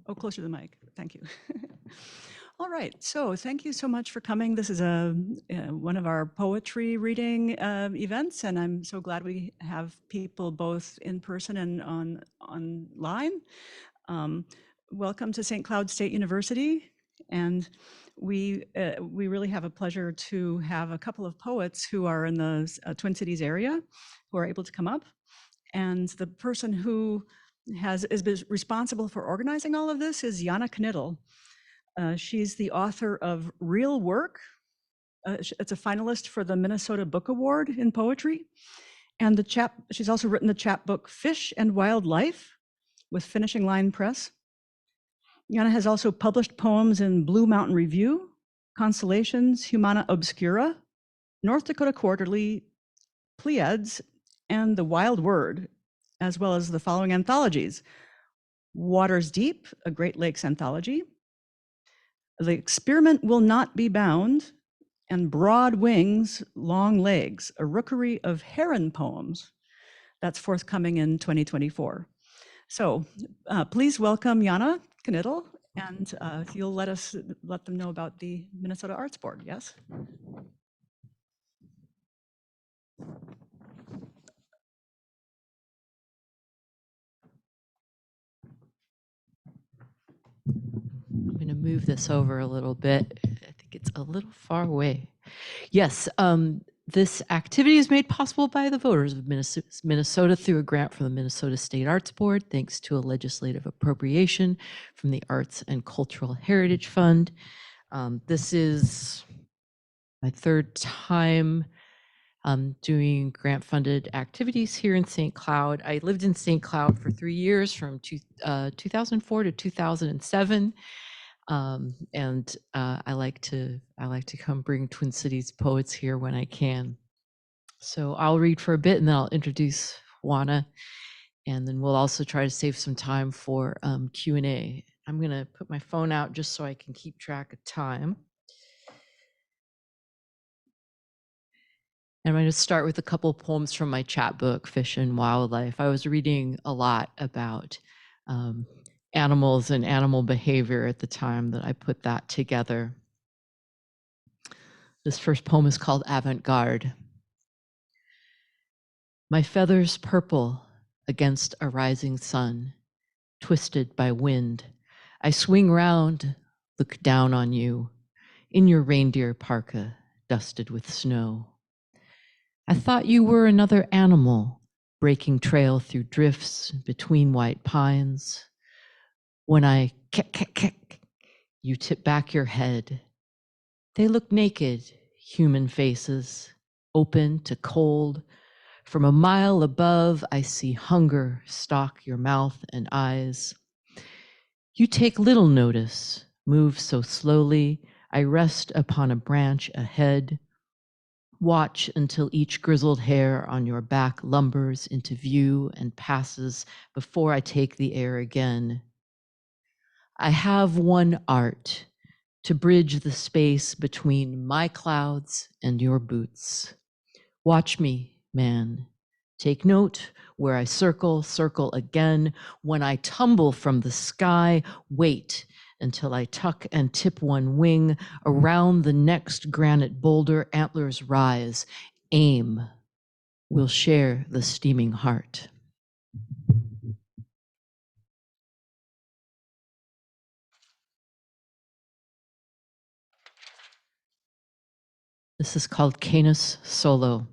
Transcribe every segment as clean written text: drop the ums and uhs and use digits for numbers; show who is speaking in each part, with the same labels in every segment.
Speaker 1: Oh, closer to the mic. Thank you. All right. So thank you so much for coming. This is one of our poetry reading events, and I'm so glad we have people both in person and online. Welcome to St. Cloud State University, and we really have a pleasure to have a couple of poets who are in the Twin Cities area who are able to come up. And the person who is responsible for organizing all of this is Janna Knittel. She's the author of Real Work. It's a finalist for the Minnesota Book Award in poetry. And she's also written the chapbook Fish and Wildlife with Finishing Line Press. Janna has also published poems in Blue Mountain Review, Constellations, Humana Obscura, North Dakota Quarterly, Pleiades, and The Wild Word, as well as the following anthologies: Waters Deep, a Great Lakes anthology, The Experiment Will Not Be Bound, and Broad Wings, Long Legs, a rookery of heron poems that's forthcoming in 2024. So please welcome Janna Knittel, and if you'll let them know about the Minnesota Arts Board. Yes?
Speaker 2: I'm going to move this over a little bit. I think it's a little far away. Yes, this activity is made possible by the voters of Minnesota through a grant from the Minnesota State Arts Board, thanks to a legislative appropriation from the Arts and Cultural Heritage Fund. This is my third time doing grant-funded activities here in St. Cloud. I lived in St. Cloud for 3 years, from 2004 to 2007. I like to come bring Twin Cities poets here when I can. So I'll read for a bit and then I'll introduce Hawona, and then we'll also try to save some time for Q&A. I'm gonna put my phone out just so I can keep track of time. And I'm going to start with a couple of poems from my chapbook, Fish and Wildlife. I was reading a lot about animals and animal behavior at the time that I put that together. This first poem is called Avant-Garde. My feathers purple against a rising sun, twisted by wind. I swing round, look down on you, in your reindeer parka, dusted with snow. I thought you were another animal, breaking trail through drifts between white pines. When I kick, you tip back your head. They look naked, human faces, open to cold. From a mile above, I see hunger stalk your mouth and eyes. You take little notice, move so slowly. I rest upon a branch ahead. Watch until each grizzled hair on your back lumbers into view and passes before I take the air again. I have one art, to bridge the space between my clouds and your boots. Watch me, man. Take note where I circle again. When I tumble from the sky, wait until I tuck and tip one wing. Around the next granite boulder, antlers rise. Aim. We'll share the steaming heart. This is called Canis Solo.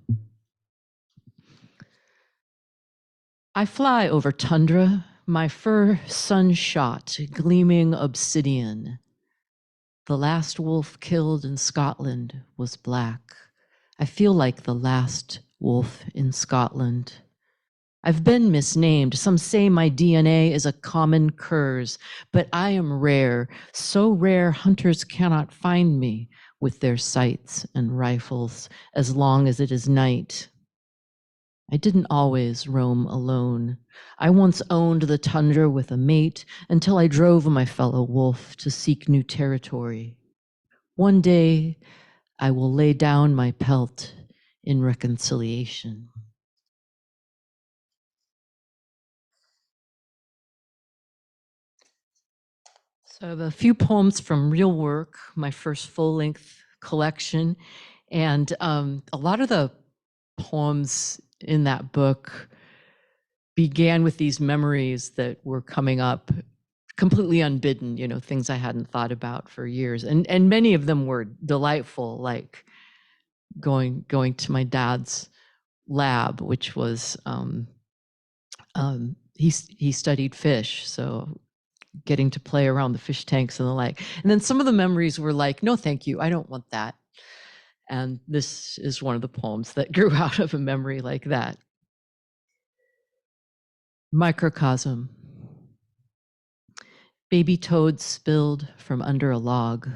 Speaker 2: I fly over tundra, my fur sunshot, gleaming obsidian. The last wolf killed in Scotland was black. I feel like the last wolf in Scotland. I've been misnamed. Some say my DNA is a common curse, but I am rare, so rare hunters cannot find me with their sights and rifles as long as it is night. I didn't always roam alone. I once owned the tundra with a mate until I drove my fellow wolf to seek new territory. One day, I will lay down my pelt in reconciliation. So I have a few poems from Real Work, my first full-length collection. And a lot of the poems in that book began with these memories that were coming up completely unbidden, you know, things I hadn't thought about for years. And many of them were delightful, like going to my dad's lab, which was he studied fish, so getting to play around the fish tanks and the like. And then some of the memories were like, no, thank you, I don't want that. And this is one of the poems that grew out of a memory like that. Microcosm. Baby toads spilled from under a log.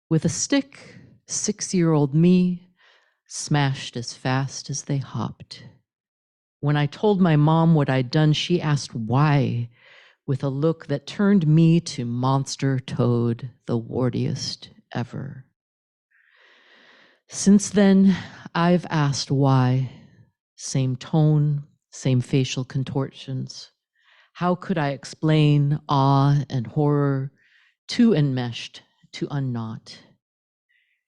Speaker 2: With a stick, 6-year-old me smashed as fast as they hopped. When I told my mom what I'd done, she asked why, with a look that turned me to monster toad, the wartiest ever. Since then, I've asked why. Same tone, same facial contortions. How could I explain awe and horror, too enmeshed to unknot?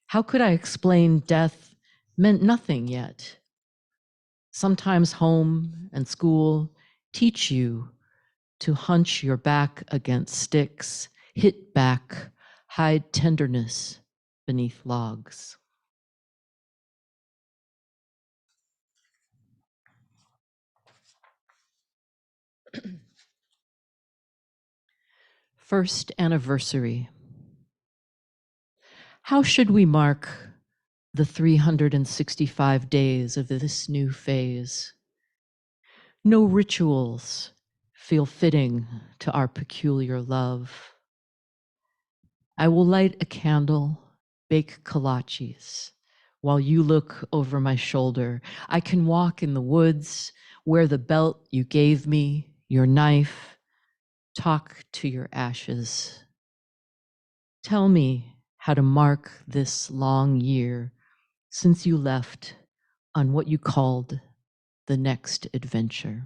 Speaker 2: How could I explain death meant nothing yet? Sometimes home and school teach you to hunch your back against sticks, hit back, hide tenderness beneath logs. First anniversary. How should we mark the 365 days of this new phase? No rituals feel fitting to our peculiar love. I will light a candle, bake kolaches, while you look over my shoulder. I can walk in the woods, wear the belt you gave me, your knife, talk to your ashes. Tell me how to mark this long year since you left on what you called the next adventure.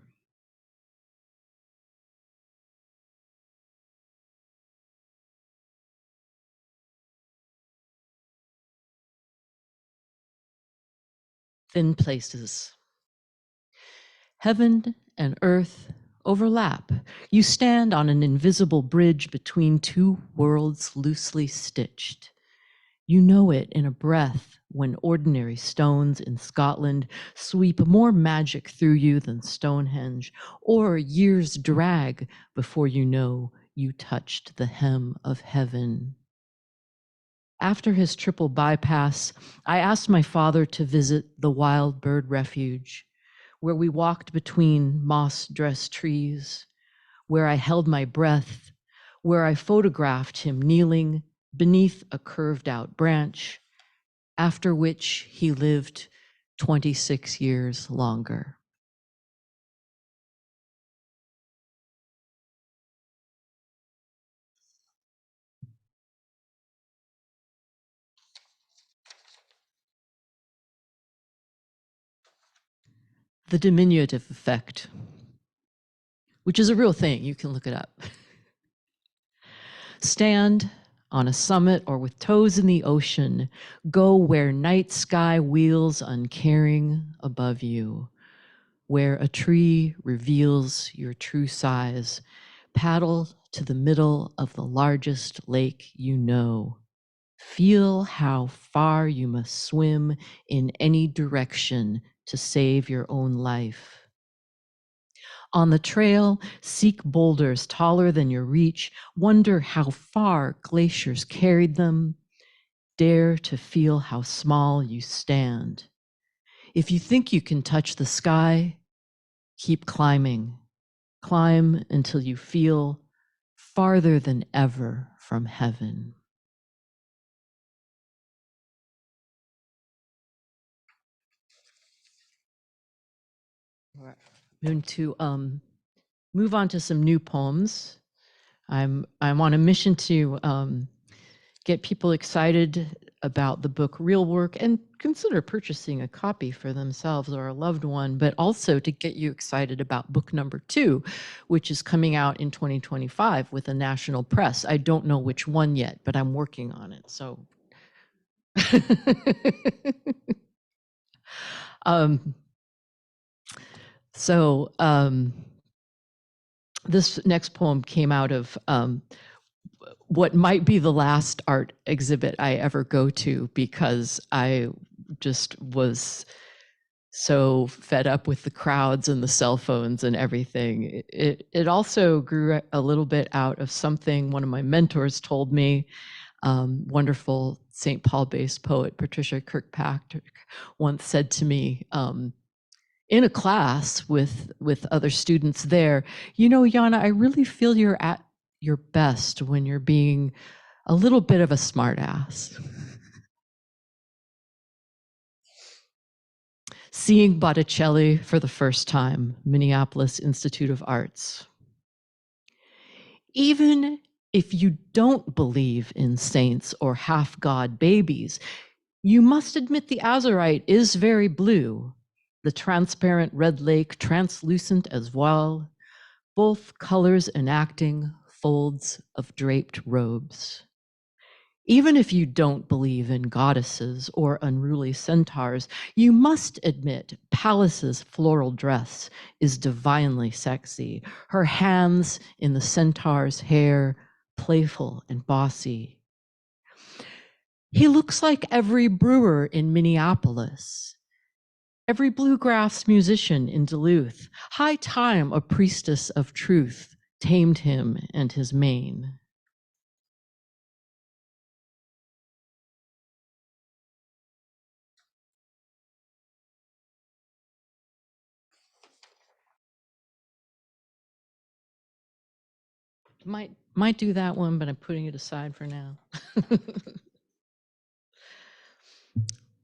Speaker 2: Thin places. Heaven and earth overlap. You stand on an invisible bridge between two worlds loosely stitched. You know it in a breath when ordinary stones in Scotland sweep more magic through you than Stonehenge, or years drag before you know you touched the hem of heaven. After his triple bypass, I asked my father to visit the wild bird refuge, where we walked between moss-dressed trees, where I held my breath, where I photographed him kneeling beneath a curved-out branch, after which he lived 26 years longer. The diminutive effect, which is a real thing, you can look it up. Stand on a summit or with toes in the ocean, go where night sky wheels uncaring above you, where a tree reveals your true size, paddle to the middle of the largest lake you know. Feel how far you must swim in any direction to save your own life. On the trail, seek boulders taller than your reach. Wonder how far glaciers carried them. Dare to feel how small you stand. If you think you can touch the sky, keep climbing. Climb until you feel farther than ever from heaven. I'm going to move on to some new poems. I'm on a mission to get people excited about the book Real Work and consider purchasing a copy for themselves or a loved one, but also to get you excited about book number 2, which is coming out in 2025 with a national press. I don't know which one yet, but I'm working on it. So, um, so this next poem came out of what might be the last art exhibit I ever go to, because I just was so fed up with the crowds and the cell phones and everything. It also grew a little bit out of something one of my mentors told me. Wonderful St. Paul-based poet Patricia Kirkpatrick once said to me, in a class with other students there, you know, Janna, I really feel you're at your best when you're being a little bit of a smartass. Seeing Botticelli for the first time, Minneapolis Institute of Arts. Even if you don't believe in saints or half-god babies, you must admit the azurite is very blue, the transparent red lake translucent as well, both colors enacting folds of draped robes. Even if you don't believe in goddesses or unruly centaurs, you must admit Pallas's floral dress is divinely sexy, her hands in the centaur's hair, playful and bossy. He looks like every brewer in Minneapolis, every bluegrass musician in Duluth. High time a priestess of truth tamed him and his mane. Might do that one, but I'm putting it aside for now.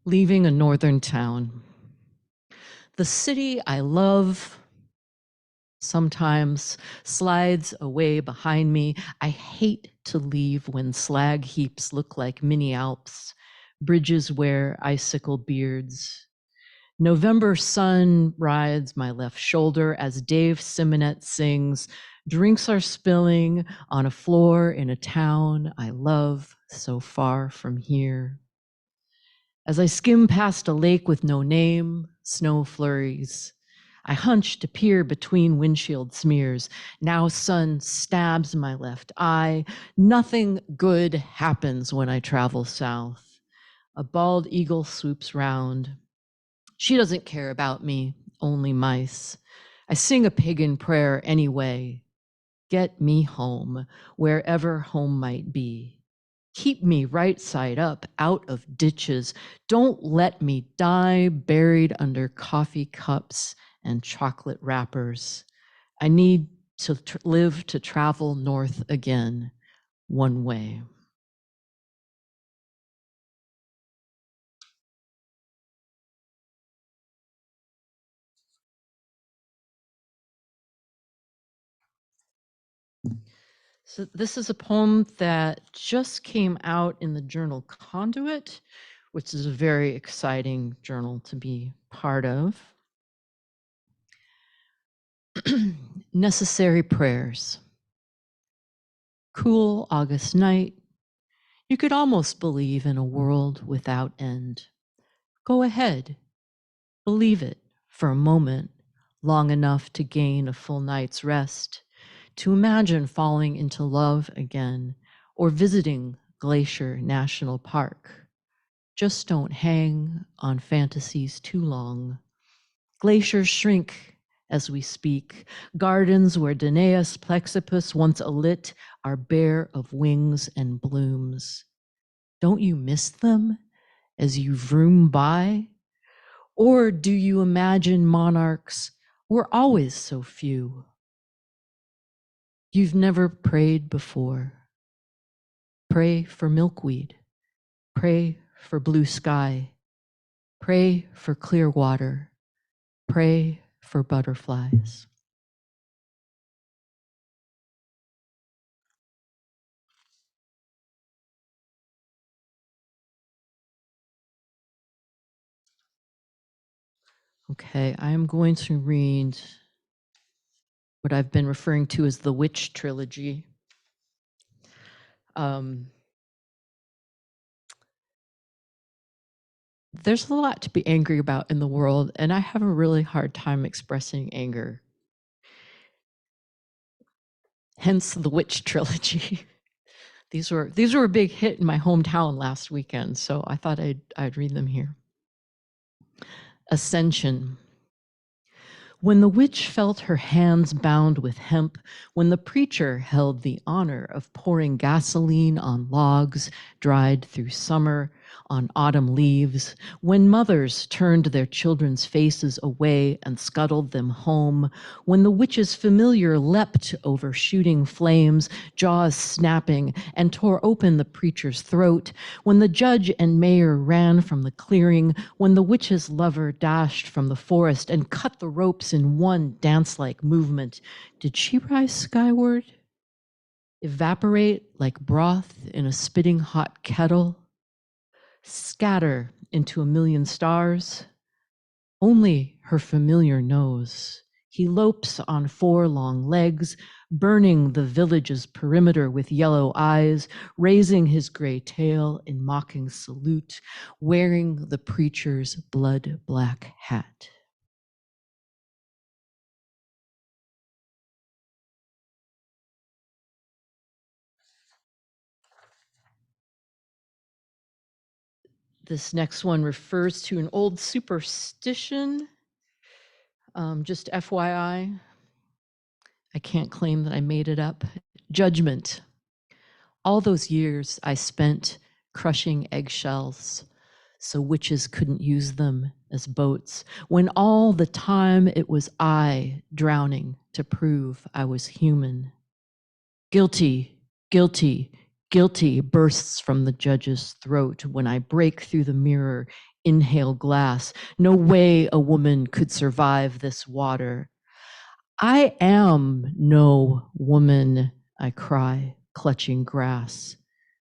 Speaker 2: Leaving a northern town. The city I love sometimes slides away behind me. I hate to leave when slag heaps look like mini Alps, bridges wear icicle beards. November sun rides my left shoulder as Dave Simonet sings, drinks are spilling on a floor in a town I love so far from here. As I skim past a lake with no name, snow flurries, I hunch to peer between windshield smears. Now sun stabs my left eye. Nothing good happens when I travel south. A bald eagle swoops round. She doesn't care about me, only mice. I sing a pagan prayer anyway. Get me home, wherever home might be. Keep me right side up, out of ditches. Don't let me die buried under coffee cups and chocolate wrappers. I need to live to travel north again, one way. So this is a poem that just came out in the journal Conduit, which is a very exciting journal to be part of. Necessary prayers. Cool August night. You could almost believe in a world without end. Go ahead, believe it for a moment, long enough to gain a full night's rest, to imagine falling into love again or visiting Glacier National Park. Just don't hang on fantasies too long. Glaciers shrink as we speak. Gardens where Danaeus plexippus once alit are bare of wings and blooms. Don't you miss them as you vroom by? Or do you imagine monarchs were always so few? You've never prayed before. Pray for milkweed. Pray for blue sky. Pray for clear water. Pray for butterflies. Okay, I am going to read what I've been referring to as the Witch Trilogy. There's a lot to be angry about in the world, and I have a really hard time expressing anger. Hence the Witch Trilogy. These were a big hit in my hometown last weekend, so I thought I'd read them here. Ascension. When the witch felt her hands bound with hemp, when the preacher held the honor of pouring gasoline on logs dried through summer, on autumn leaves, when mothers turned their children's faces away and scuttled them home, when the witch's familiar leapt over shooting flames, jaws snapping, and tore open the preacher's throat, when the judge and mayor ran from the clearing, when the witch's lover dashed from the forest and cut the ropes in one dance-like movement, did she rise skyward? Evaporate like broth in a spitting hot kettle? Scatter into a million stars? Only her familiar knows. He lopes on 4 long legs, burning the village's perimeter with yellow eyes, raising his gray tail in mocking salute, wearing the preacher's blood-black hat. This next one refers to an old superstition. Just FYI, I can't claim that I made it up. Judgment. All those years I spent crushing eggshells so witches couldn't use them as boats, when all the time it was I drowning to prove I was human. Guilty, guilty, guilty bursts from the judge's throat when I break through the mirror, inhale glass. No way a woman could survive this water. I am no woman, I cry, clutching grass.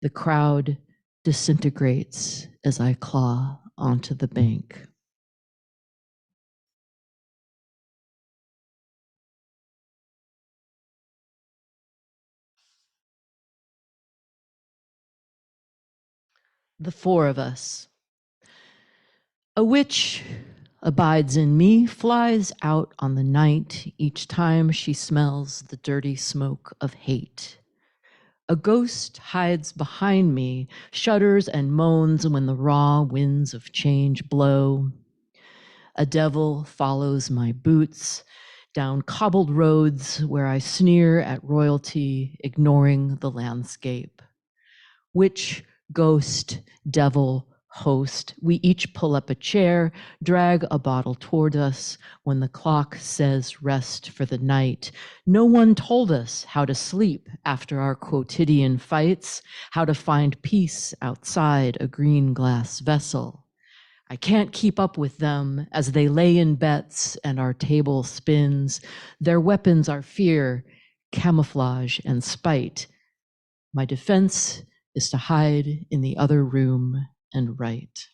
Speaker 2: The crowd disintegrates as I claw onto the bank. The 4 of us. A witch abides in me, flies out on the night each time she smells the dirty smoke of hate. A ghost hides behind me, shudders and moans when the raw winds of change blow. A devil follows my boots down cobbled roads where I sneer at royalty, ignoring the landscape. Witch, ghost, devil, host, we each pull up a chair, drag a bottle toward us when the clock says rest for the night. No one told us how to sleep after our quotidian fights, how to find peace outside a green glass vessel. I can't keep up with them as they lay in bets and our table spins. Their weapons are fear, camouflage, and spite. My defense is to hide in the other room and write.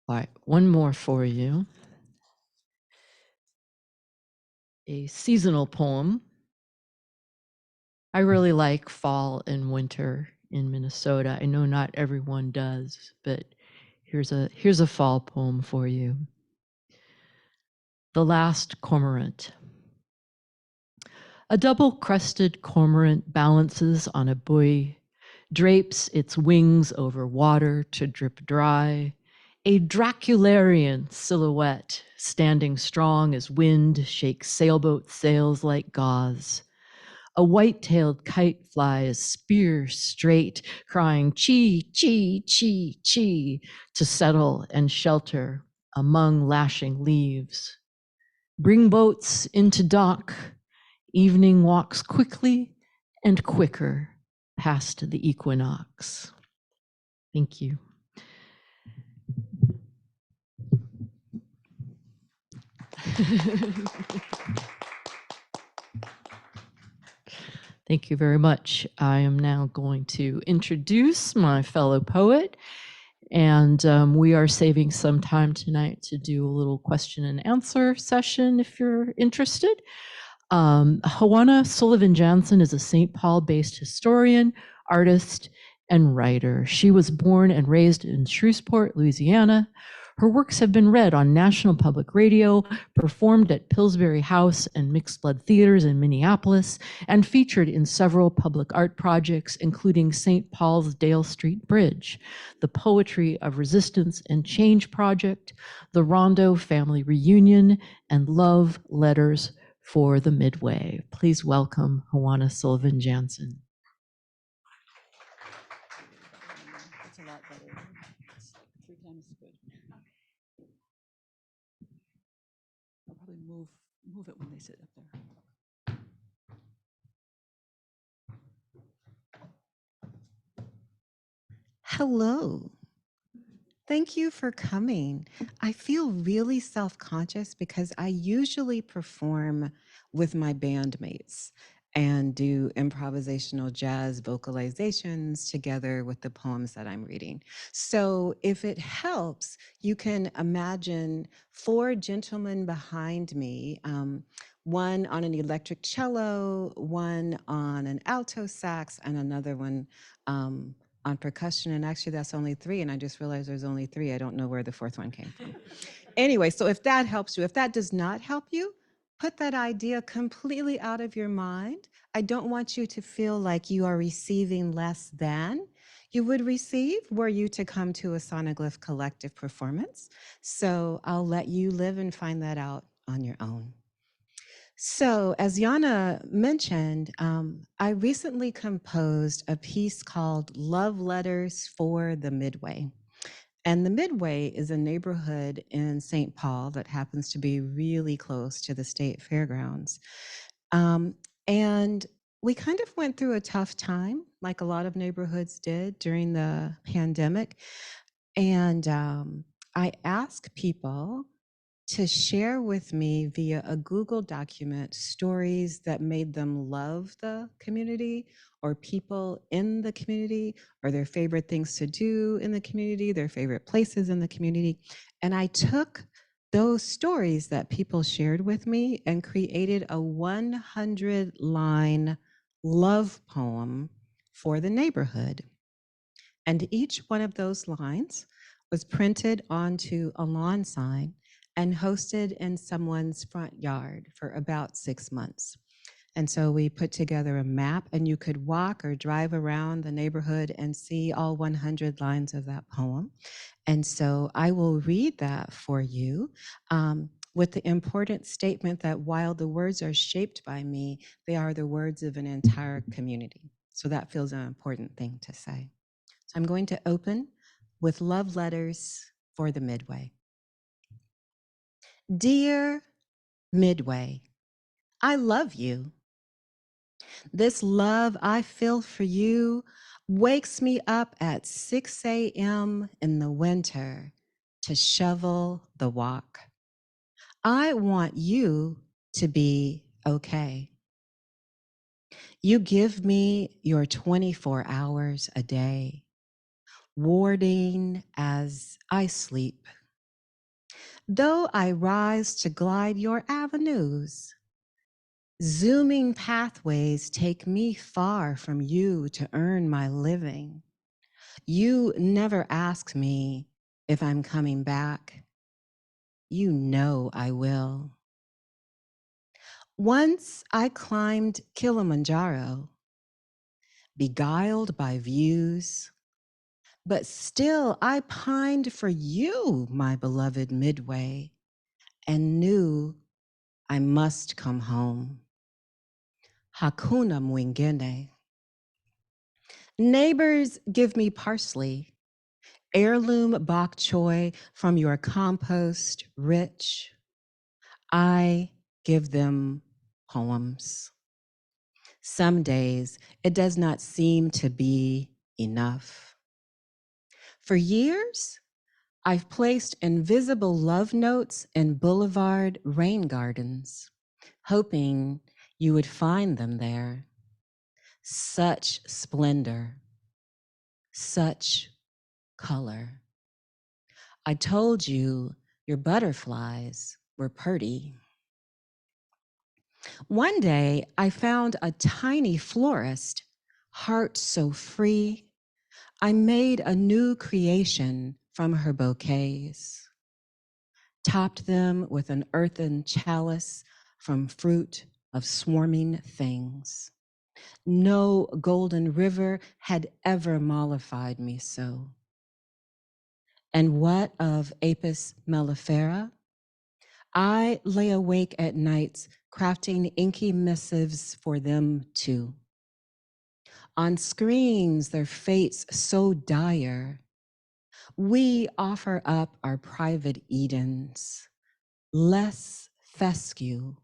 Speaker 2: All right, one more for you. A seasonal poem. I really like fall and winter in Minnesota. I know not everyone does, but here's a fall poem for you. The Last Cormorant. A double-crested cormorant balances on a buoy, drapes its wings over water to drip dry, a Dracularian silhouette standing strong as wind shakes sailboat sails like gauze. A white-tailed kite flies spear straight, crying chee, chee, chee, chee, to settle and shelter among lashing leaves. Bring boats into dock. Evening walks quickly and quicker past the equinox. Thank you. Thank you very much. I am now going to introduce my fellow poet And we are saving some time tonight to do a little question and answer session if you're interested. Hawona Sullivan Janzen is a St. Paul-based historian, artist, and writer. She was born and raised in Shreveport, Louisiana. Her works have been read on National Public Radio, performed at Pillsbury House and Mixed Blood Theaters in Minneapolis, and featured in several public art projects, including St. Paul's Dale Street Bridge, the Poetry of Resistance and Change Project, the Rondo Family Reunion, and Love Letters for the Midway. Please welcome Hawona Sullivan Janzen.
Speaker 1: That's a lot better. It's 3 times good. I'll probably move it when they sit up there.
Speaker 3: Hello. Thank you for coming. I feel really self-conscious because I usually perform with my bandmates and do improvisational jazz vocalizations together with the poems that I'm reading. So if it helps, you can imagine 4 gentlemen behind me, one on an electric cello, one on an alto sax, and another one on percussion, and actually that's only 3, and I just realized there's only 3. I don't know where the 4th one came from. Anyway, so if that helps you, if that does not help you, put that idea completely out of your mind. I don't want you to feel like you are receiving less than you would receive were you to come to a Sonoglyph Collective performance. So I'll let you live and find that out on your own. So, as Janna mentioned, I recently composed a piece called Love Letters for the Midway. And the Midway is a neighborhood in St. Paul that happens to be really close to the state fairgrounds. And we kind of went through a tough time, like a lot of neighborhoods did during the pandemic. And I asked people to share with me via a Google document stories that made them love the community or people in the community or their favorite things to do in the community, their favorite places in the community. And I took those stories that people shared with me and created a 100-line love poem for the neighborhood. And each one of those lines was printed onto a lawn sign and hosted in someone's front yard for about 6 months. And so we put together a map, and you could walk or drive around the neighborhood and see all 100 lines of that poem. And so I will read that for you with the important statement that while the words are shaped by me, they are the words of an entire community. So that feels an important thing to say. So I'm going to open with love letters for the Midway. Dear Midway, I love you. This love I feel for you wakes me up at 6 a.m. in the winter to shovel the walk. I want you to be okay. You give me your 24 hours a day, warding as I sleep. Though I rise to glide your avenues, zooming pathways take me far from you to earn my living. You never ask me if I'm coming back. You know I will. Once I climbed Kilimanjaro, beguiled by views, but still I pined for you, my beloved Midway, and knew I must come home. Hakuna mwingine. Neighbors give me parsley, heirloom bok choy from your compost rich. I give them poems. Some days it does not seem to be enough. For years, I've placed invisible love notes in boulevard rain gardens, hoping you would find them there. Such splendor, such color. I told you your butterflies were purty. One day, I found a tiny florist, heart so free, I made a new creation from her bouquets, topped them with an earthen chalice from fruit of swarming things. No golden river had ever mollified me so. And what of Apis mellifera? I lay awake at nights crafting inky missives for them too. On screens, their fates so dire, we offer up our private Edens, less fescue,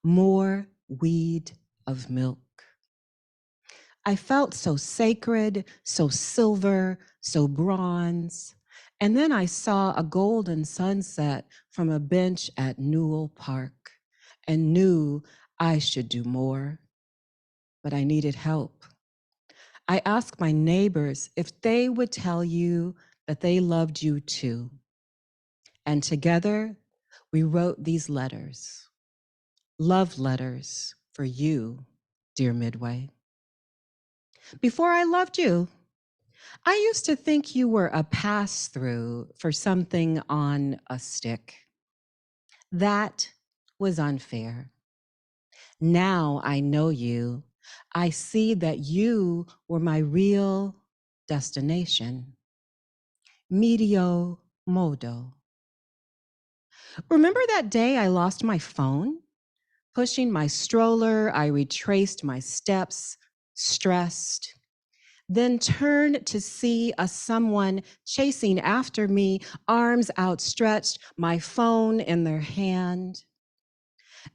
Speaker 3: more weed of milk. I felt so sacred, so silver, so bronze. And then I saw a golden sunset from a bench at Newell Park and knew I should do more, but I needed help. I asked my neighbors if they would tell you that they loved you too. And together we wrote these letters, love letters for you, dear Midway. Before I loved you, I used to think you were a pass-through for something on a stick. That was unfair. Now I know you. I see that you were my real destination. Medio modo. Remember that day I lost my phone? Pushing my stroller, I retraced my steps, stressed, then turned to see a someone chasing after me, arms outstretched, my phone in their hand.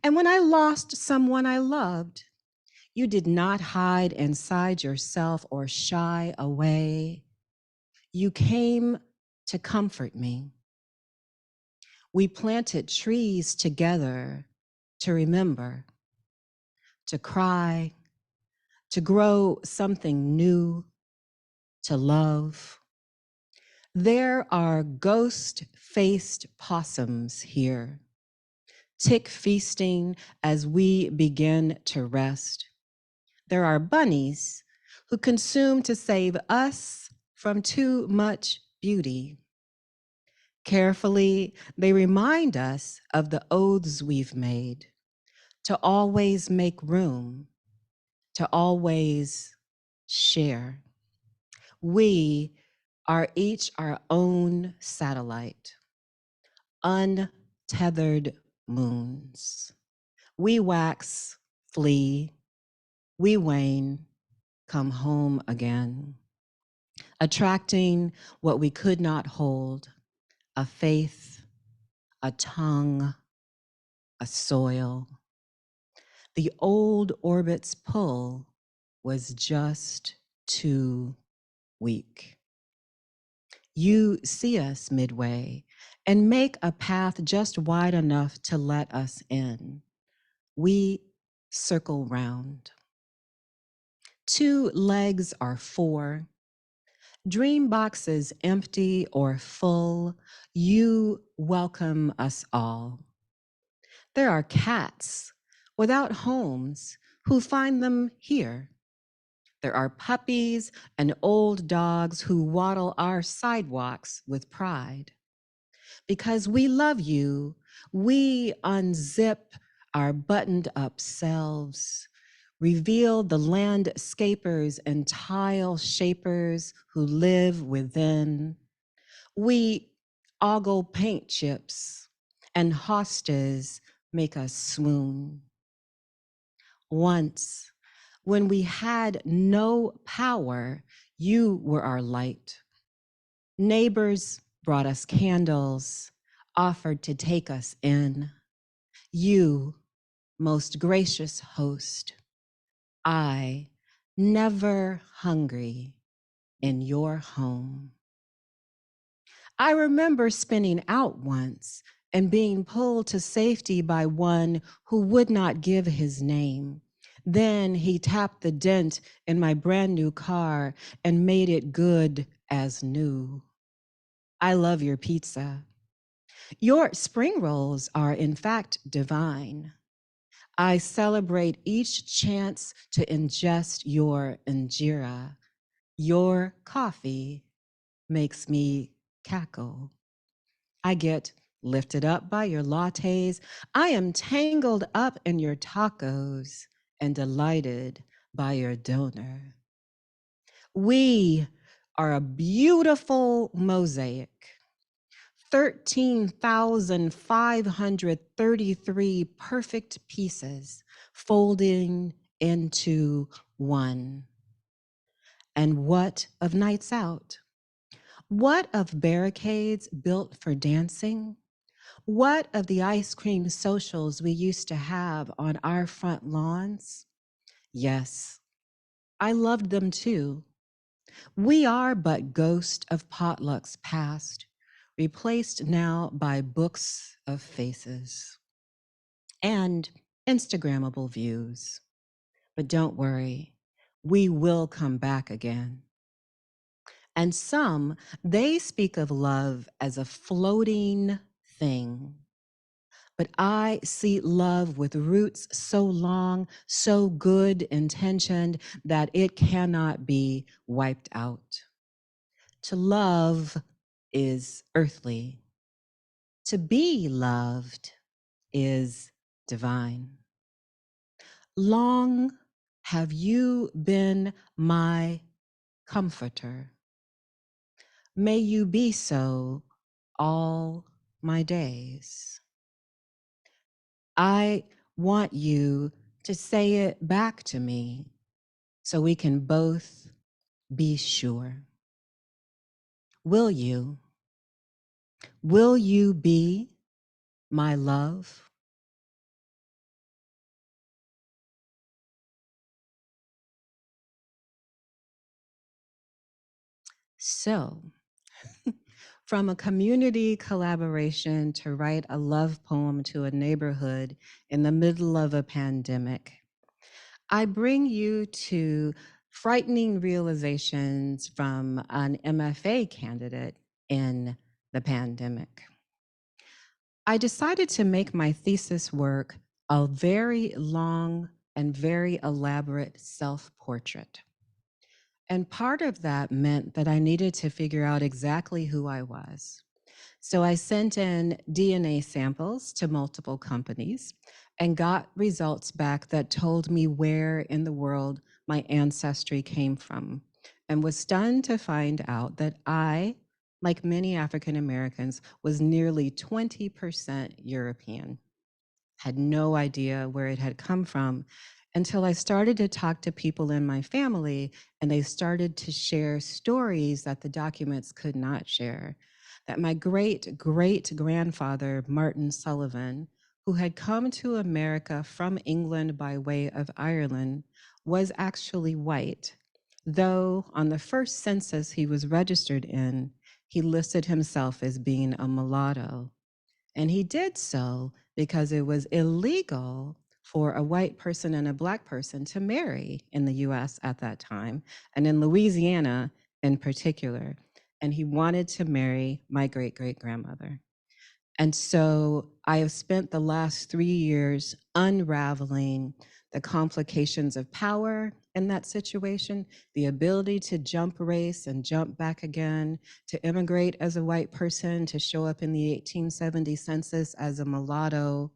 Speaker 3: And when I lost someone I loved, you did not hide inside yourself or shy away. You came to comfort me. We planted trees together to remember, to cry, to grow something new, to love. There are ghost-faced possums here, tick feasting as we begin to rest. There are bunnies who consume to save us from too much beauty. Carefully, they remind us of the oaths we've made, to always make room, to always share. We are each our own satellite, untethered moons. We wax, flee, we wane, come home again, attracting what we could not hold, a faith, a tongue, a soil. The old orbit's pull was just too weak. You see us midway and make a path just wide enough to let us in. We circle round. 2 legs are 4. Dream boxes empty or full, you welcome us all. There are cats without homes who find them here. There are puppies and old dogs who waddle our sidewalks with pride. Because we love you, we unzip our buttoned up selves, reveal the landscapers and tile shapers who live within. We ogle paint chips and hostas make us swoon. Once, when we had no power, you were our light. Neighbors brought us candles, offered to take us in. You, most gracious host, I, never hungry in your home. I remember spinning out once and being pulled to safety by one who would not give his name. Then he tapped the dent in my brand new car and made it good as new. I love your pizza. Your spring rolls are, in fact, divine. I celebrate each chance to ingest your injera. Your coffee makes me cackle. I get lifted up by your lattes. I am tangled up in your tacos and delighted by your donor. We are a beautiful mosaic. 13,533 perfect pieces folding into one. And what of nights out? What of barricades built for dancing? What of the ice cream socials we used to have on our front lawns? Yes, I loved them too. We are but ghosts of potlucks past, replaced now by books of faces and Instagrammable views. But don't worry, we will come back again. And some, they speak of love as a floating thing. But I see love with roots so long, so good intentioned, that it cannot be wiped out. To love is earthly. To be loved is divine. Long have you been my comforter. May you be so all my days. I want you to say it back to me so we can both be sure. Will you? Will you be my love? So, from a community collaboration to write a love poem to a neighborhood in the middle of a pandemic, I bring you to frightening realizations from an MFA candidate in the pandemic. I decided to make my thesis work a very long and very elaborate self-portrait. And part of that meant that I needed to figure out exactly who I was. So I sent in DNA samples to multiple companies and got results back that told me where in the world my ancestry came from, and was stunned to find out that I, like many African Americans, was nearly 20% European. Had no idea where it had come from until I started to talk to people in my family, and they started to share stories that the documents could not share. That my great great grandfather, Martin Sullivan, who had come to America from England by way of Ireland, was actually white, though on the first census he was registered in, he listed himself as being a mulatto. And he did so because it was illegal for a white person and a Black person to marry in the US at that time, and in Louisiana in particular. And he wanted to marry my great great grandmother. And so I have spent the last 3 years unraveling the complications of power in that situation, the ability to jump race and jump back again, to immigrate as a white person, to show up in the 1870 census as a mulatto,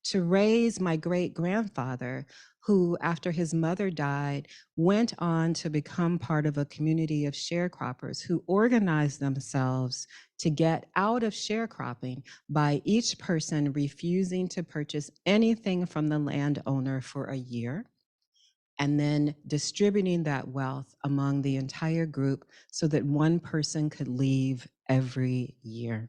Speaker 3: to raise my great grandfather, who, after his mother died, went on to become part of a community of sharecroppers who organized themselves to get out of sharecropping by each person refusing to purchase anything from the landowner for a year, and then distributing that wealth among the entire group so that one person could leave every year.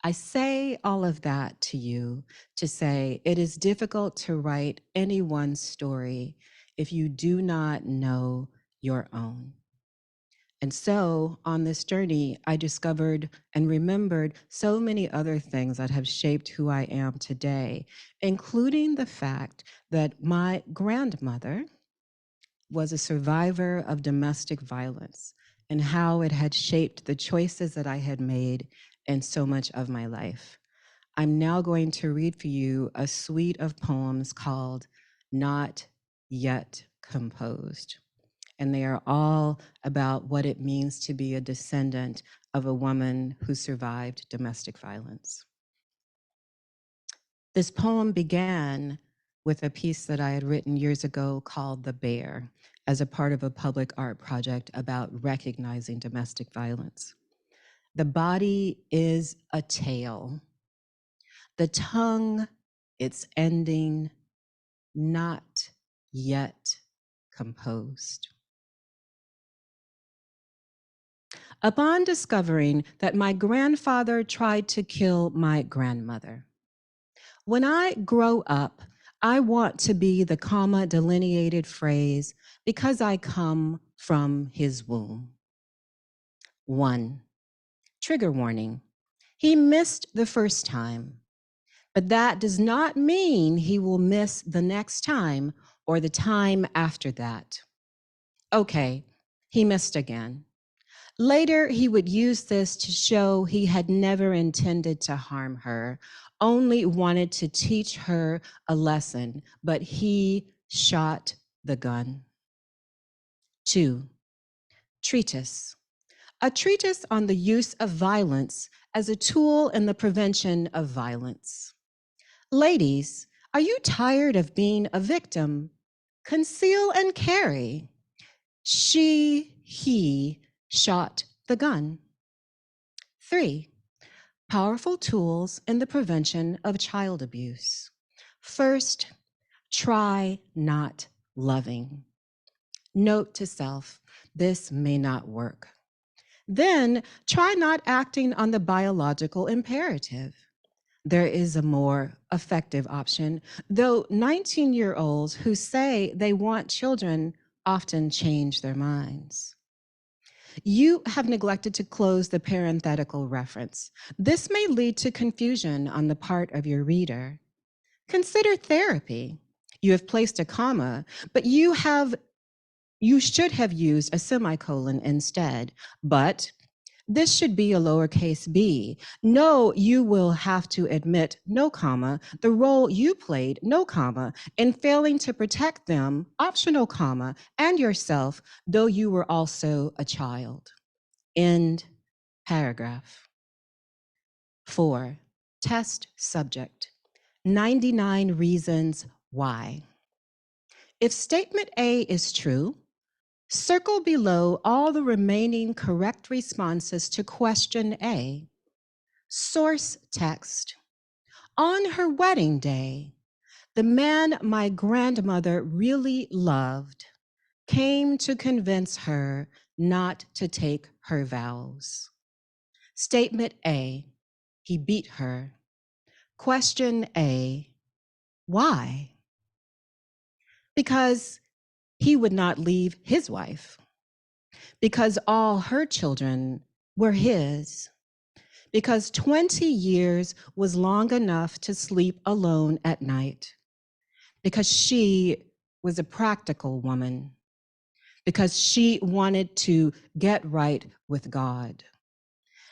Speaker 3: I say all of that to you to say it is difficult to write anyone's story if you do not know your own. And so on this journey, I discovered and remembered so many other things that have shaped who I am today, including the fact that my grandmother was a survivor of domestic violence and how it had shaped the choices that I had made in so much of my life. I'm now going to read for you a suite of poems called Not Yet Composed. And they are all about what it means to be a descendant of a woman who survived domestic violence. This poem began with a piece that I had written years ago called The Bear, as a part of a public art project about recognizing domestic violence. The body is a tale. The tongue, its ending, not yet composed. Upon discovering that my grandfather tried to kill my grandmother, when I grow up, I want to be the comma delineated phrase because I come from his womb. 1. Trigger warning. He missed the first time, but that does not mean he will miss the next time or the time after that. Okay, he missed again. Later, he would use this to show he had never intended to harm her, only wanted to teach her a lesson, but he shot the gun. 2. Treatise. A treatise on the use of violence as a tool in the prevention of violence. Ladies, are you tired of being a victim? Conceal and carry. He shot the gun. 3. Powerful tools in the prevention of child abuse. First, try not loving. Note to self, this may not work. Then, try not acting on the biological imperative. There is a more effective option, though 19-year-olds who say they want children often change their minds. You have neglected to close the parenthetical reference. This may lead to confusion on the part of your reader. Consider therapy. You have placed a comma, but you should have used a semicolon instead. But this should be a lowercase b. No, you will have to admit, no comma, the role you played, no comma, in failing to protect them, optional comma, and yourself, though you were also a child. End paragraph. 4. Test subject. 99 reasons why. If statement A is true, circle below all the remaining correct responses to question A. Source text. On her wedding day, the man my grandmother really loved came to convince her not to take her vows. Statement A, he beat her. Question A, why? Because he would not leave his wife. Because all her children were his. Because 20 years was long enough to sleep alone at night. Because she was a practical woman. Because she wanted to get right with God.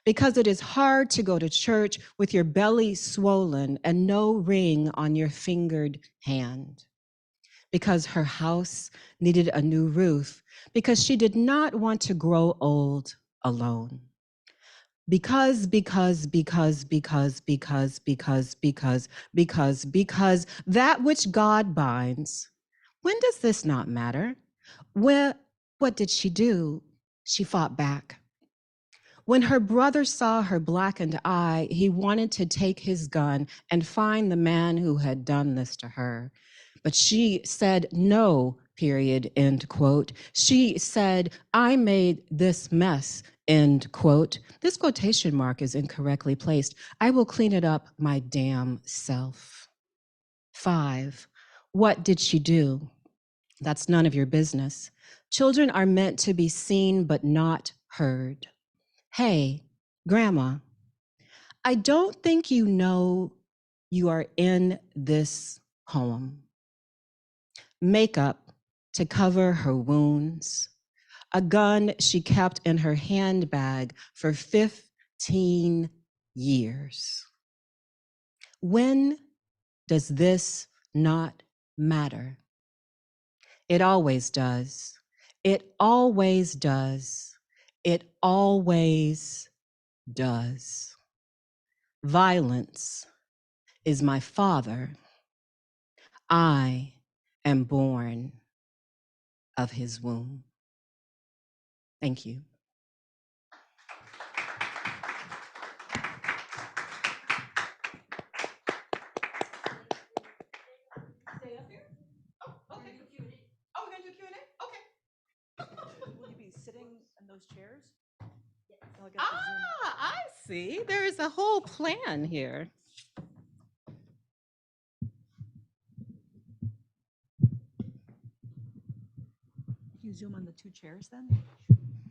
Speaker 3: Because it is hard to go to church with your belly swollen and no ring on your fingered hand. Because her house needed a new roof. Because she did not want to grow old alone. Because that which God binds. When does this not matter? What did she do? She fought back. When her brother saw her blackened eye, he wanted to take his gun and find the man who had done this to her. But she said, no, period, end quote. She said, I made this mess, end quote. This quotation mark is incorrectly placed. I will clean it up my damn self. 5, what did she do? That's none of your business. Children are meant to be seen but not heard. Hey, Grandma, I don't think you know you are in this poem. Makeup to cover her wounds, a gun she kept in her handbag for 15 years. When does this not matter? It always does. It always does. It always does. Violence is my father. I am born of his womb. Thank you. Stay up here? Oh, okay. Oh, we're gonna do Q&A? Okay.
Speaker 1: Will you be sitting in those chairs?
Speaker 3: I see. There's a whole plan here.
Speaker 1: Can you zoom on the two chairs then?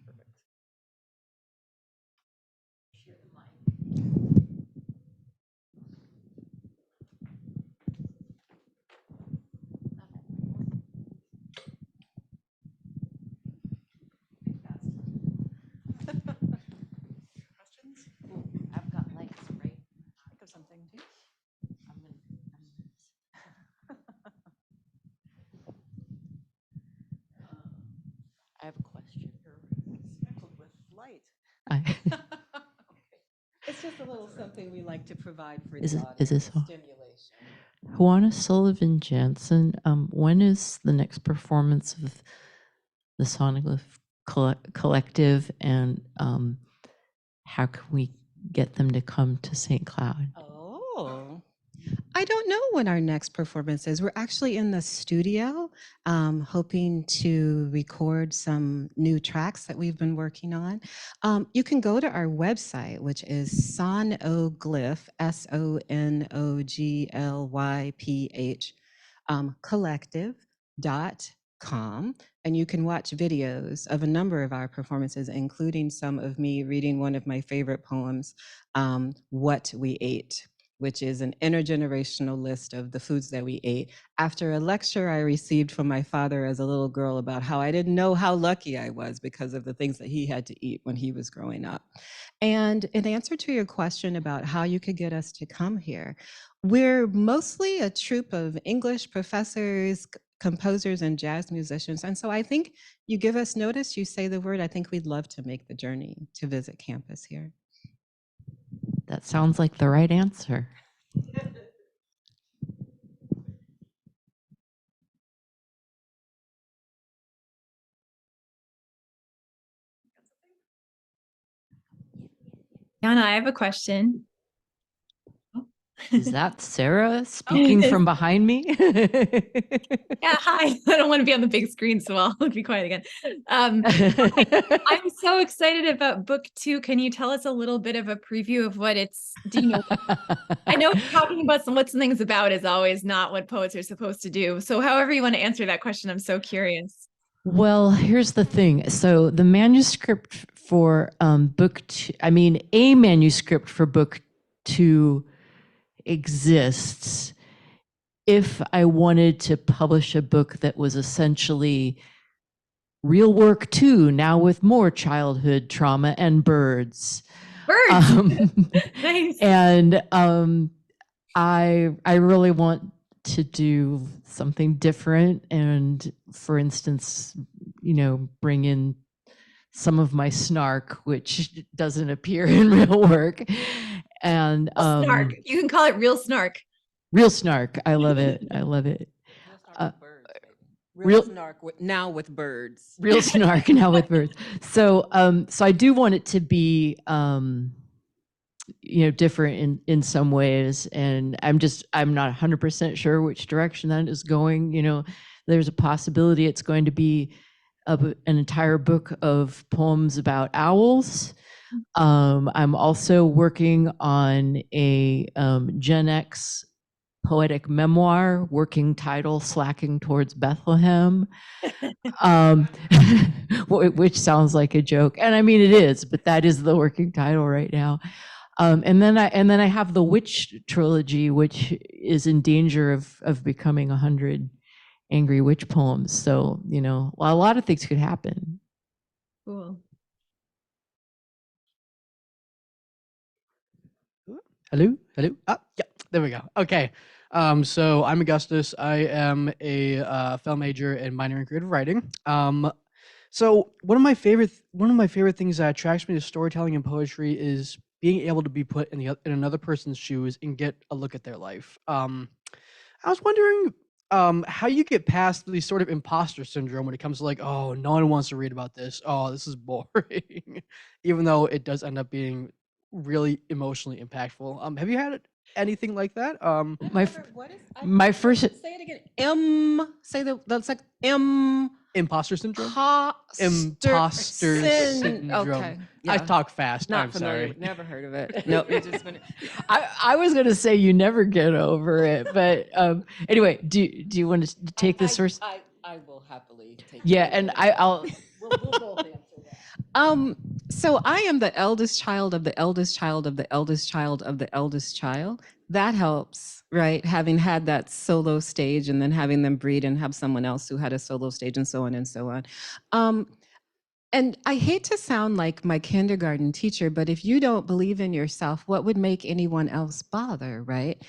Speaker 1: Perfect.
Speaker 2: Share the mic.
Speaker 1: Questions?
Speaker 2: Ooh, I've got lights, right?
Speaker 1: Think of something.
Speaker 2: I have a question.
Speaker 1: Sprinkled with light.
Speaker 3: It's just a little something we like to provide for
Speaker 2: Is
Speaker 3: the
Speaker 2: it-
Speaker 3: audience.
Speaker 2: is this all?
Speaker 3: Stimulation.
Speaker 2: Hawona Sullivan Janzen, when is the next performance of the Sonoglyph Collective, and how can we get them to come to St. Cloud?
Speaker 3: Oh, I don't know when our next performance is. We're actually in the studio, hoping to record some new tracks that we've been working on. You can go to our website, which is Sonoglyph, SONOGLYPH, collective.com, and you can watch videos of a number of our performances, including some of me reading one of my favorite poems, What We Ate, which is an intergenerational list of the foods that we ate after a lecture I received from my father as a little girl about how I didn't know how lucky I was because of the things that he had to eat when he was growing up. And in answer to your question about how you could get us to come here, we're mostly a troupe of English professors, composers, and jazz musicians. And so I think you give us notice, you say the word, I think we'd love to make the journey to visit campus here.
Speaker 2: That sounds like the right answer.
Speaker 4: Janna, I have a question.
Speaker 2: Is that Sarah speaking from behind me?
Speaker 4: Yeah, hi. I don't want to be on the big screen, so I'll be quiet again. I'm so excited about book 2. Can you tell us a little bit of a preview of what it's, do you know? I know talking about what something's about is always not what poets are supposed to do. So however you want to answer that question, I'm so curious.
Speaker 2: Well, here's the thing. So the manuscript for book 2, a manuscript for book 2 exists if I wanted to publish a book that was essentially real work too, now with more childhood trauma and birds.
Speaker 4: Birds! Nice.
Speaker 2: And I really want to do something different, and for instance, bring in some of my snark, which doesn't appear in real work. And
Speaker 4: Snark. You can call it real snark.
Speaker 2: Real snark. I love it. I love it.
Speaker 3: Real snark now with birds.
Speaker 2: Real snark now with birds. So I do want it to be different in some ways, and I'm not 100% sure which direction that is going. There's a possibility it's going to be an entire book of poems about owls. I'm also working on a Gen X poetic memoir, working title Slacking Towards Bethlehem, which sounds like a joke, and I mean it is, but that is the working title right now. And then I have the Witch trilogy, which is in danger of becoming 100 angry witch poems. So a lot of things could happen.
Speaker 4: Cool.
Speaker 5: Hello, hello. Ah, yeah, there we go. Okay. So I'm Augustus. I am a film major and minor in creative writing. So one of my favorite things that attracts me to storytelling and poetry is being able to be put in another person's shoes and get a look at their life. I was wondering how you get past the sort of imposter syndrome when it comes to like, oh, no one wants to read about this. Oh, this is boring, even though it does end up being really emotionally impactful. Have you had anything like that?
Speaker 2: My f- my first
Speaker 3: Say it again. That's like
Speaker 5: Imposter syndrome.
Speaker 3: imposter
Speaker 5: Syndrome.
Speaker 3: Okay,
Speaker 5: I
Speaker 3: yeah.
Speaker 5: talk fast.
Speaker 3: Not
Speaker 5: I'm
Speaker 3: familiar.
Speaker 5: sorry.
Speaker 3: With, never heard of it. Nope. You just been.
Speaker 2: I was gonna say you never get over it, but anyway, do you want to take this first?
Speaker 3: I will happily take.
Speaker 2: Yeah, and I'll.
Speaker 3: We'll both answer that. So I am the eldest child of the eldest child of the eldest child of the eldest child. That helps, right? Having had that solo stage and then having them breed and have someone else who had a solo stage and so on and so on. And I hate to sound like my kindergarten teacher, but if you don't believe in yourself, what would make anyone else bother, right?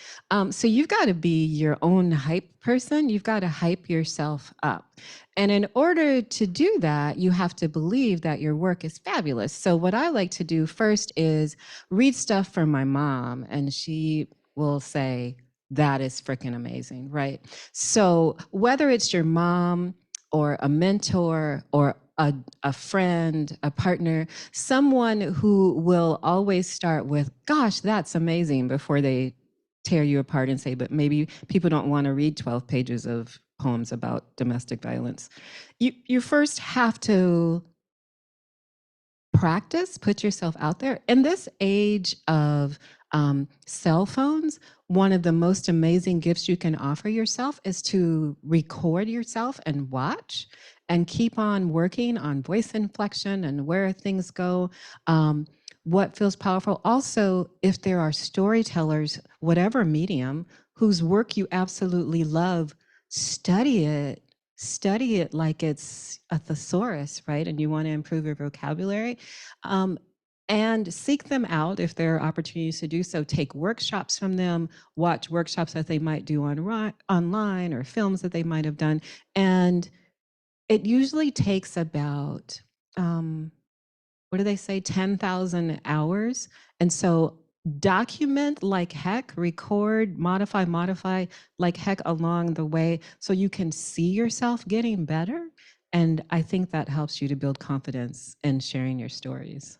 Speaker 3: So you've got to be your own hype person. You've got to hype yourself up. And in order to do that, you have to believe that your work is fabulous. So what I like to do first is read stuff from my mom, and she will say, that is freaking amazing, right? So whether it's your mom or a mentor or a friend, a partner, someone who will always start with, gosh, that's amazing, before they tear you apart and say, but maybe people don't want to read 12 pages of poems about domestic violence. You first have to practice, put yourself out there. In this age of cell phones, one of the most amazing gifts you can offer yourself is to record yourself and watch and keep on working on voice inflection and where things go, what feels powerful. Also, if there are storytellers, whatever medium, whose work you absolutely love, study it. Study it like it's a thesaurus, right? And you want to improve your vocabulary. And seek them out if there are opportunities to do so. Take workshops from them, watch workshops that they might do online or films that they might have done. And it usually takes about, what do they say, 10,000 hours. And so document like heck, record, modify like heck along the way so you can see yourself getting better. And I think that helps you to build confidence in sharing your stories.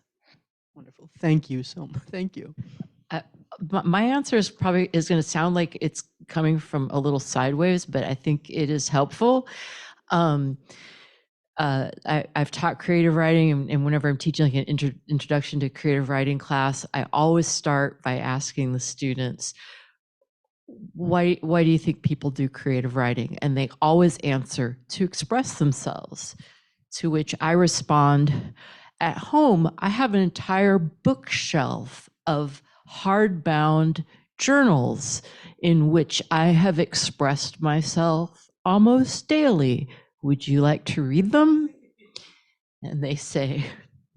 Speaker 5: Wonderful. Thank you so much. Thank you.
Speaker 2: My answer is probably going to sound like it's coming from a little sideways, but I think it is helpful. I've taught creative writing, and whenever I'm teaching like an introduction to creative writing class, I always start by asking the students, why do you think people do creative writing? And they always answer, to express themselves. To which I respond, at home, I have an entire bookshelf of hardbound journals in which I have expressed myself almost daily. Would you like to read them? And they say,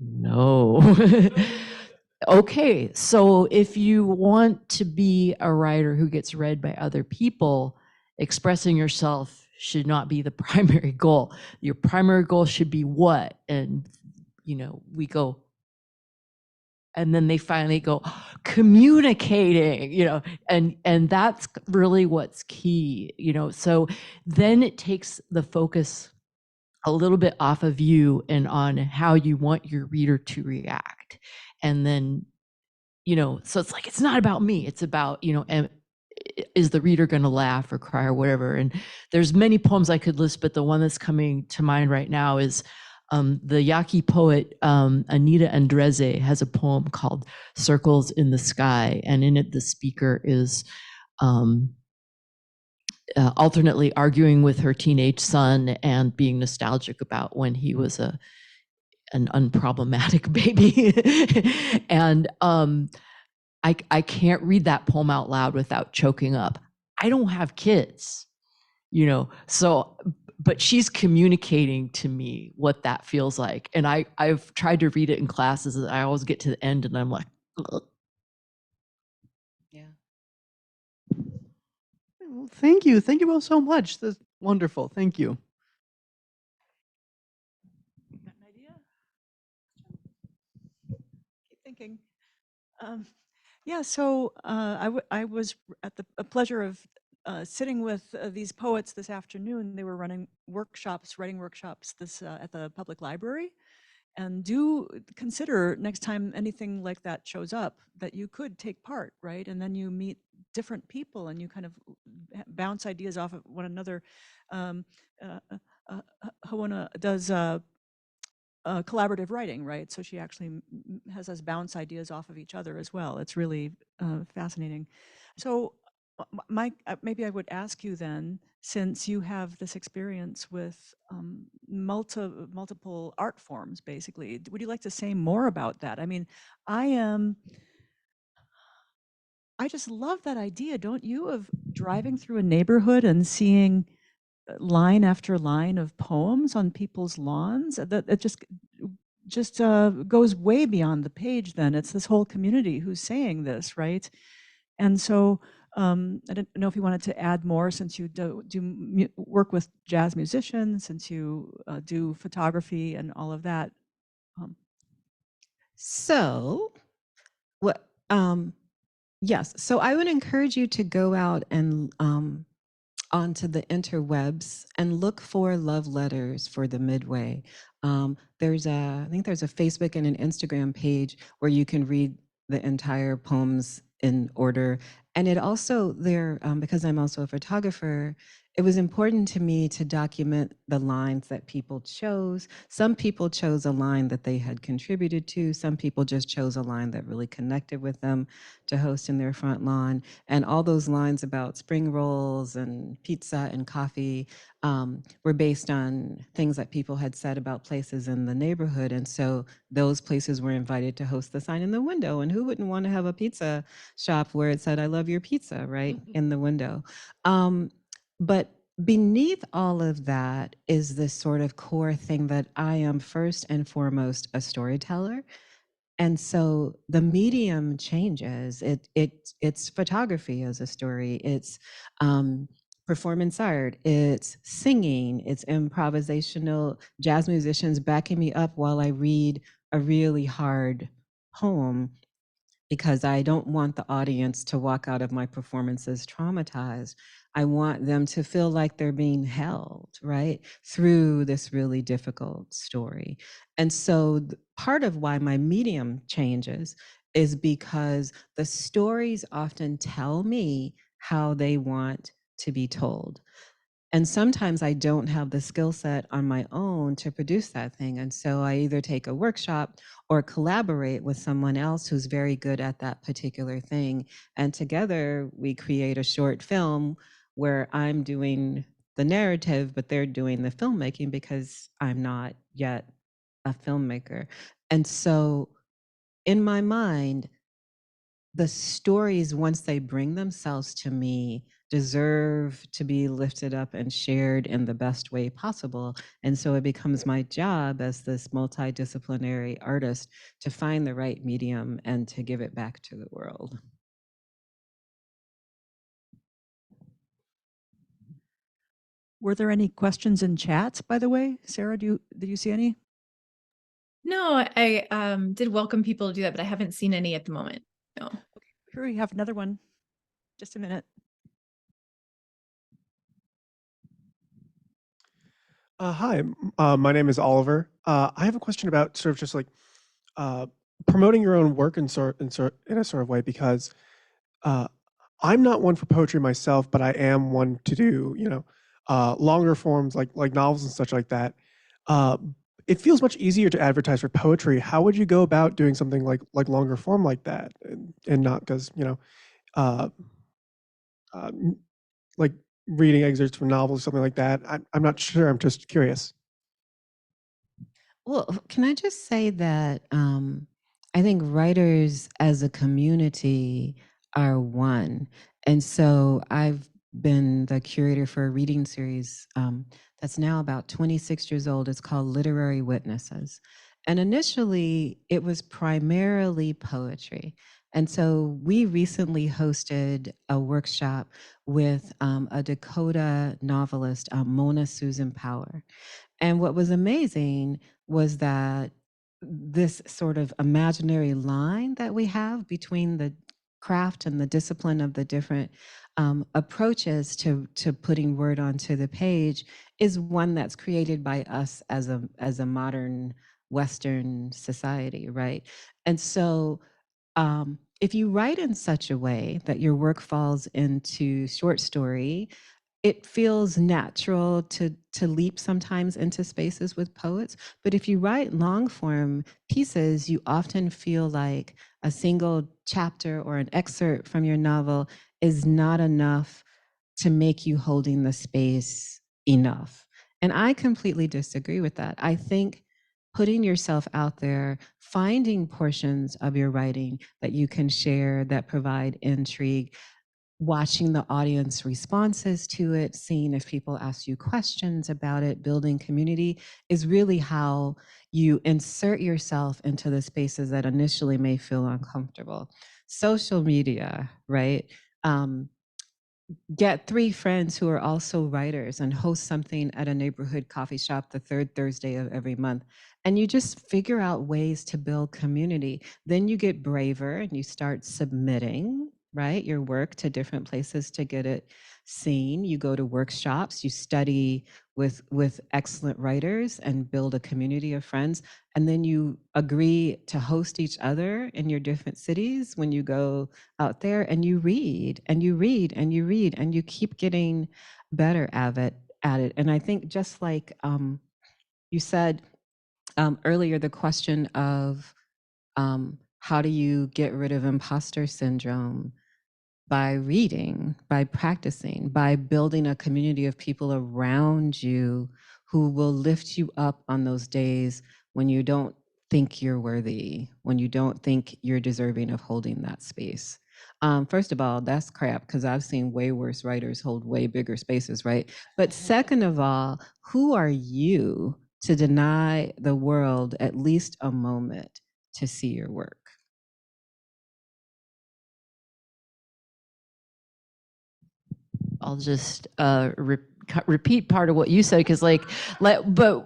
Speaker 2: no. Okay, so if you want to be a writer who gets read by other people, expressing yourself should not be the primary goal. Your primary goal should be what? And, we go, and then they finally go, communicating, and that's really what's key, so then it takes the focus a little bit off of you and on how you want your reader to react. And then, so it's like, it's not about me, it's about, is the reader going to laugh or cry or whatever? And there's many poems I could list, but the one that's coming to mind right now is the Yaqui poet Anita Andreze has a poem called Circles in the Sky, and in it the speaker is alternately arguing with her teenage son and being nostalgic about when he was an unproblematic baby. And I can't read that poem out loud without choking up. I don't have kids, so but she's communicating to me what that feels like. And I've tried to read it in classes, and I always get to the end and I'm like, ugh.
Speaker 3: Yeah.
Speaker 5: Well, thank you. Thank you both so much. That's wonderful. Thank you.
Speaker 1: Got an idea? Keep thinking. Yeah, so I was at the pleasure of sitting with these poets this afternoon. They were running workshops, writing workshops this at the public library. And do consider next time anything like that shows up that you could take part, right? And then you meet different people and you kind of bounce ideas off of one another. Um, Hawona does collaborative writing, right? So she actually has us bounce ideas off of each other as well. It's really fascinating. So Mike, maybe I would ask you then, since you have this experience with multiple art forms, basically, would you like to say more about that? I mean, I just love that idea, don't you, of driving through a neighborhood and seeing line after line of poems on people's lawns. That it just goes way beyond the page. Then it's this whole community who's saying this, right? And so I don't know if you wanted to add more, since you work with jazz musicians, since you do photography and all of that.
Speaker 3: So, what? Yes. So I would encourage you to go out and onto the interwebs and look for love letters for the Midway. I think there's a Facebook and an Instagram page where you can read the entire poems in order. And it also because I'm also a photographer, it was important to me to document the lines that people chose. Some people chose a line that they had contributed to. Some people just chose a line that really connected with them to host in their front lawn. And all those lines about spring rolls and pizza and coffee were based on things that people had said about places in the neighborhood. And so those places were invited to host the sign in the window. And who wouldn't want to have a pizza shop where it said, "I love your pizza," right, in the window? But beneath all of that is this sort of core thing that I am first and foremost a storyteller. And so the medium changes. It's photography as a story. It's performance art. It's singing. It's improvisational jazz musicians backing me up while I read a really hard poem, because I don't want the audience to walk out of my performances traumatized. I want them to feel like they're being held, right, through this really difficult story. And so part of why my medium changes is because the stories often tell me how they want to be told. And sometimes I don't have the skill set on my own to produce that thing. And so I either take a workshop or collaborate with someone else who's very good at that particular thing. And together we create a short film where I'm doing the narrative, but they're doing the filmmaking, because I'm not yet a filmmaker. And so in my mind, the stories, once they bring themselves to me, deserve to be lifted up and shared in the best way possible. And so it becomes my job as this multidisciplinary artist to find the right medium and to give it back to the world.
Speaker 1: Were there any questions in chat, by the way? Sarah, did you see any?
Speaker 4: No, I did welcome people to do that, but I haven't seen any at the moment. No.
Speaker 1: Okay, here we have another one. Just a minute.
Speaker 6: Hi, my name is Oliver. I have a question about sort of just like promoting your own work in a sort of way, because I'm not one for poetry myself, but I am one to do longer forms like novels and such like that. It feels much easier to advertise for poetry. How would you go about doing something like longer form like that, and not because uh, uh, like reading excerpts from novels, something like that? I'm not sure. I'm just curious.
Speaker 3: Well, can I just say that I think writers as a community are one. And so I've been the curator for a reading series that's now about 26 years old. It's called Literary Witnesses. And initially, it was primarily poetry. And so we recently hosted a workshop with a Dakota novelist, Mona Susan Power. And what was amazing was that this sort of imaginary line that we have between the craft and the discipline of the different approaches to putting word onto the page is one that's created by us as a modern Western society, right? And so if you write in such a way that your work falls into short story, it feels natural to leap sometimes into spaces with poets. But if you write long form pieces, you often feel like a single chapter or an excerpt from your novel is not enough to make you holding the space enough. And I completely disagree with that. I think putting yourself out there, finding portions of your writing that you can share that provide intrigue, watching the audience responses to it, seeing if people ask you questions about it, building community is really how you insert yourself into the spaces that initially may feel uncomfortable. Social media, right? Get 3 friends who are also writers and host something at a neighborhood coffee shop the 3rd Thursday of every month. And you just figure out ways to build community. Then you get braver and you start submitting, right, your work to different places to get it seen. You go to workshops, you study with excellent writers and build a community of friends. And then you agree to host each other in your different cities when you go out there, and you read and you read and you read and you keep getting better at it. And I think just like you said earlier, the question of how do you get rid of imposter syndrome? By reading, by practicing, by building a community of people around you who will lift you up on those days when you don't think you're worthy, when you don't think you're deserving of holding that space. First of all, that's crap, because I've seen way worse writers hold way bigger spaces, right? But second of all, who are you to deny the world at least a moment to see your work?
Speaker 2: I'll just repeat part of what you said, because but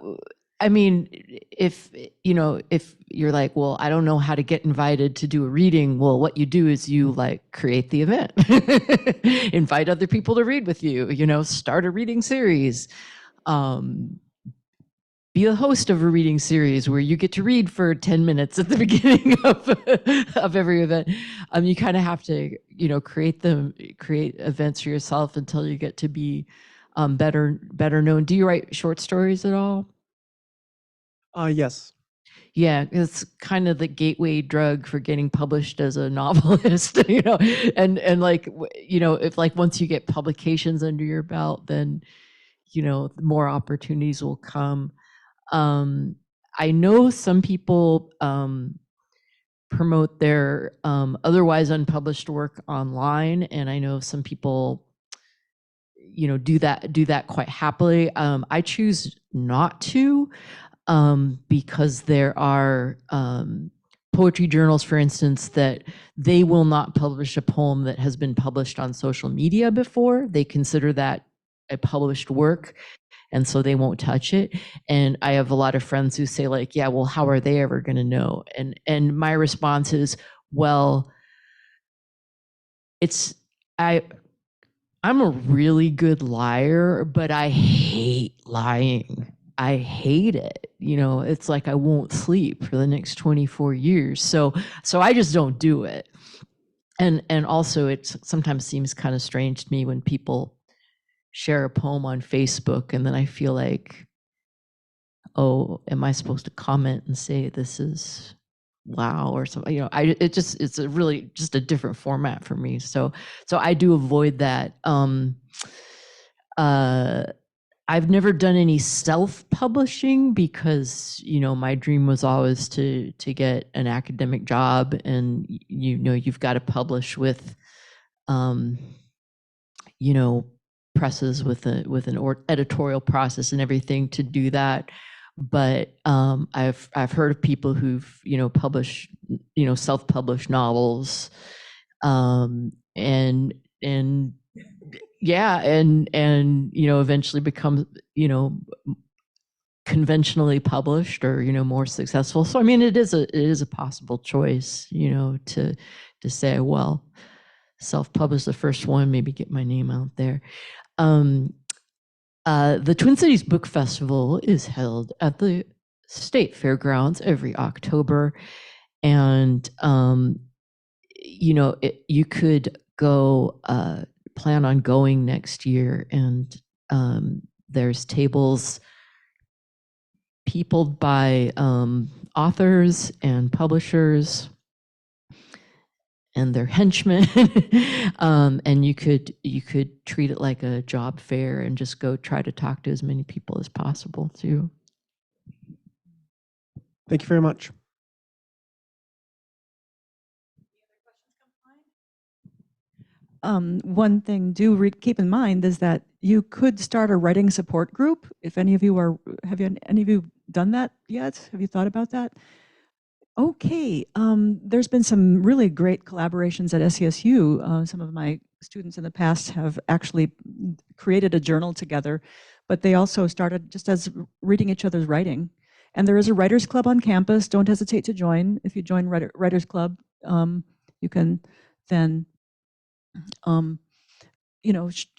Speaker 2: I mean, if you're like, well, I don't know how to get invited to do a reading, well, what you do is you create the event, invite other people to read with you, start a reading series, be a host of a reading series where you get to read for 10 minutes at the beginning of every event. You kind of have to, create events for yourself until you get to be better known. Do you write short stories at all?
Speaker 6: Yes.
Speaker 2: Yeah, it's kind of the gateway drug for getting published as a novelist, and if once you get publications under your belt, then, more opportunities will come. I know some people promote their otherwise unpublished work online, and I know some people, do that quite happily. I choose not to, because there are poetry journals, for instance, that they will not publish a poem that has been published on social media before. They consider that a published work, and so they won't touch it. And I have a lot of friends who say yeah, well, how are they ever going to know? And my response is, well, I'm a really good liar, but I hate lying. I hate it. It's like I won't sleep for the next 24 years. So I just don't do it. And also it sometimes seems kind of strange to me when people share a poem on Facebook, and then I feel like, oh, am I supposed to comment and say this is wow or something? It's a really just a different format for me. So I do avoid that. I've never done any self-publishing because my dream was always to get an academic job, and you've got to publish with presses with an editorial process and everything to do that. But I've heard of people who've published self-published novels, and yeah, and eventually become conventionally published or more successful. So I mean, it is a possible choice, to say, well, self-publish the first one, maybe get my name out there. The Twin Cities Book Festival is held at the State Fairgrounds every October, and you could go plan on going next year, and there's tables peopled by authors and publishers and their henchmen. And you could treat it like a job fair and just go try to talk to as many people as possible too.
Speaker 6: Thank you very much.
Speaker 1: One thing keep in mind is that you could start a writing support group. If any of you any of you done that yet? Have you thought about that? Okay, there's been some really great collaborations at SCSU. Some of my students in the past have actually created a journal together, but they also started just as reading each other's writing. And there is a writers club on campus. Don't hesitate to join. If you join writers club, you can then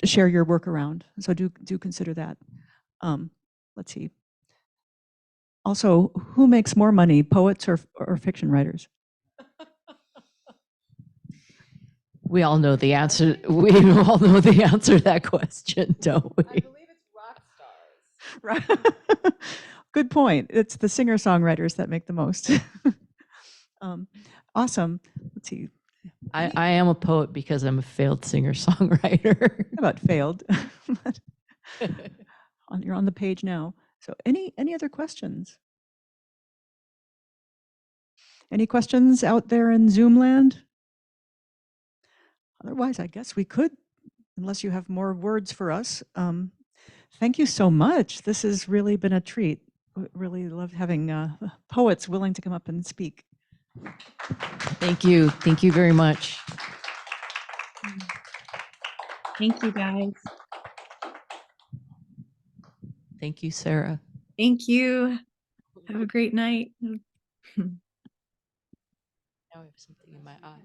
Speaker 1: share your work around. So do consider that. Let's see. Also, who makes more money, poets or fiction writers?
Speaker 2: We all know the answer. We all know the answer to that question, don't we?
Speaker 3: I believe it's rock stars.
Speaker 1: Right. Good point. It's the singer-songwriters that make the most. Awesome. Let's see.
Speaker 2: I am a poet because I'm a failed singer-songwriter.
Speaker 1: How about failed? You're on the page now. So any other questions? Any questions out there in Zoom land? Otherwise, I guess we could, unless you have more words for us. Thank you so much. This has really been a treat. Really loved having poets willing to come up and speak.
Speaker 2: Thank you. Thank you very much.
Speaker 4: Thank you, guys.
Speaker 2: Thank you, Sarah.
Speaker 4: Thank you. Have a great night.
Speaker 2: Now I have something in my eye.